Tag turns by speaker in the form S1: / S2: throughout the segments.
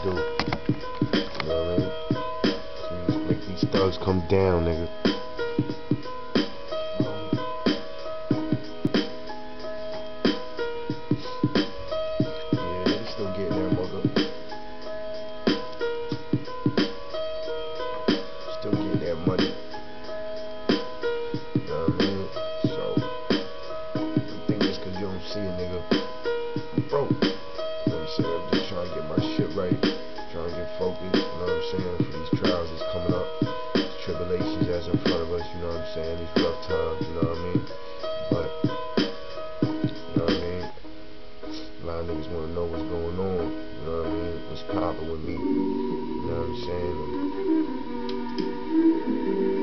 S1: do. You know what I mean? Make these thugs come down, nigga. Yeah, they still getting that mother. Still getting that money. You know what I mean? So, I think just cause you don't see a nigga, I'm broke. You know what I'm saying? I'm just trying to get my shit right. Trying to get focused, you know what I'm saying? For these trials that's coming up. These tribulations that's in front of us, you know what I'm saying? These rough times, you know what I mean? But, you know what I mean? A lot of niggas want to know what's going on, you know what I mean? What's poppin' with me, you know what I'm saying?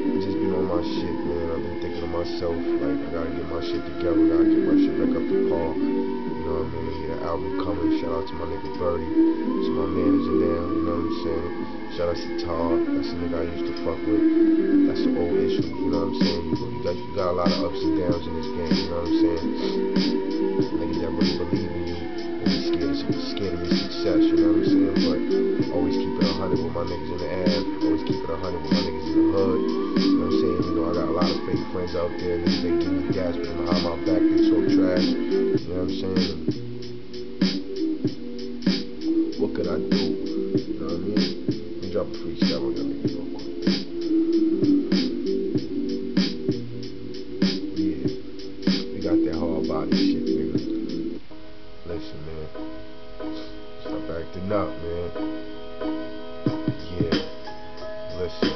S1: And just been on my shit, man. I've been thinking to myself, like, I gotta get my shit together, gotta get my shit back up to par, you know what I mean? Get an album coming, shout out to my nigga Birdie, it's my manager now, you know what I'm saying? Shout out to Tar, that's the nigga I used to fuck with, that's the old issues, you know what I'm saying? You got a lot of ups and downs in this game, you know what I'm saying? Niggas that really believe in you, scared of your success, you know what I'm saying? But always keep it 100 with my niggas in the ass, always keep it 100 with my niggas in the hood, you know what I'm saying? You know, I got a lot of fake friends out there, niggas that give me gas, but behind my back they talk trash, you know what I'm saying? What could I do? You know what I mean? Let me drop a freestyle on y'all niggas real quick. Yeah, we got that hard body shit, nigga. Listen, man. Stop acting up, man. Yeah. Listen.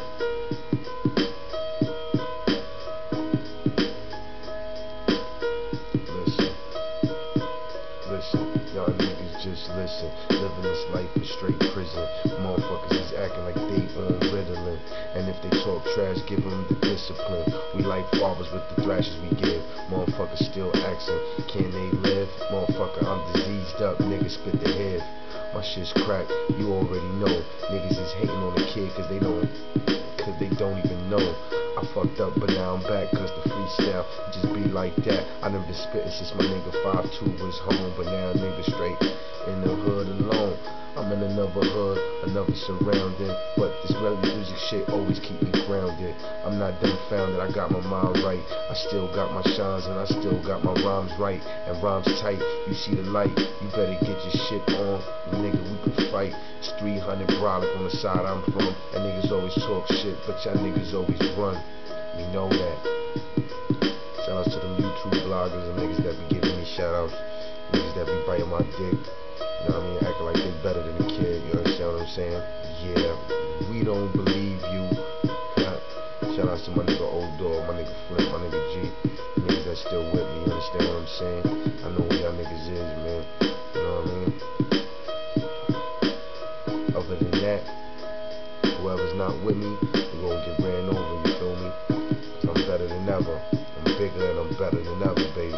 S1: Listen, y'all niggas just listen. Living this life is straight prison. Motherfuckers is acting like they on Ritalin. And if they talk trash, give them the discipline. We like fathers with the thrashes we give. Motherfuckers still asking, can they live? Motherfucker, I'm diseased up. Niggas spit the head. My shit's cracked, you already know. Niggas is hating on the kid cause they don't even know. I fucked up, but now I'm back, cause the freestyle just be like that. I done been spitting since my nigga 5'2" was home, but now nigga straight in the hood alone. I'm in another hood, another surrounding, but this music shit always keep me grounded. I'm not dumbfounded, I got my mind right. I still got my shines and I still got my rhymes right, and rhymes tight. You see the light, you better get your shit on, nigga, we can fight. It's 300 brolic on the side I'm from, and niggas always talk shit, but y'all niggas always run. We know that. Shout outs to them YouTube bloggers and niggas that be giving me shout outs, niggas that be biting my dick. You know what I mean? Acting like they better than the kid, you understand what I'm saying? Yeah, we don't believe you. Shout outs to my nigga Old Dog, my nigga Flip, my nigga G. Niggas that still with me, you understand what I'm saying? I know who y'all niggas is, man. You know what I mean? Other than that, whoever's not with me, we gonna get ran over, you feel me? Cause I'm better than ever. I'm bigger and I'm better than ever, baby.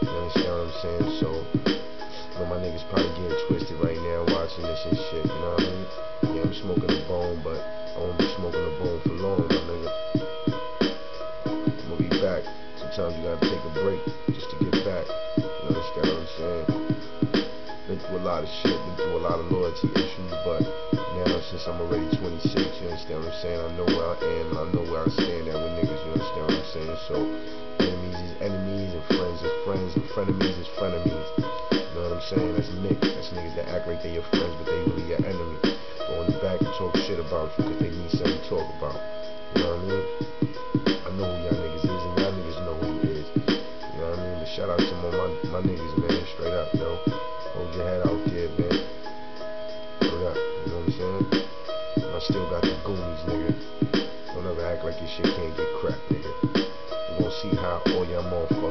S1: You understand what I'm saying? So, you know, my niggas probably getting twisted right now watching this and shit, you know what I mean? Yeah, I'm smoking a bone, but I won't be smoking a bone for long, my nigga. I'm gonna be back. Sometimes you gotta take a break just to get back. You understand what I'm saying? Been through a lot of shit, been through a lot of loyalty issues, but now since I'm already 26, you understand what I'm saying? I know where I am and I know where I stand at with niggas, you understand what I'm saying? So, enemies is enemies and friends is friends and frenemies is frenemies. You know what I'm saying? That's mixed. That's niggas that act like they your friends, but they really your enemy. Go in the back and talk shit about you because they need something to talk about. You know what I mean? I know who y'all niggas is and y'all niggas know who you is. You know what I mean? But shout out to my niggas, man. Straight up, yo. Hold your head out there, man. Straight up. You know what I'm saying? I still got the Goonies, nigga. Don't ever act like your shit can't get cracked, nigga. You gonna see how all y'all motherfuckers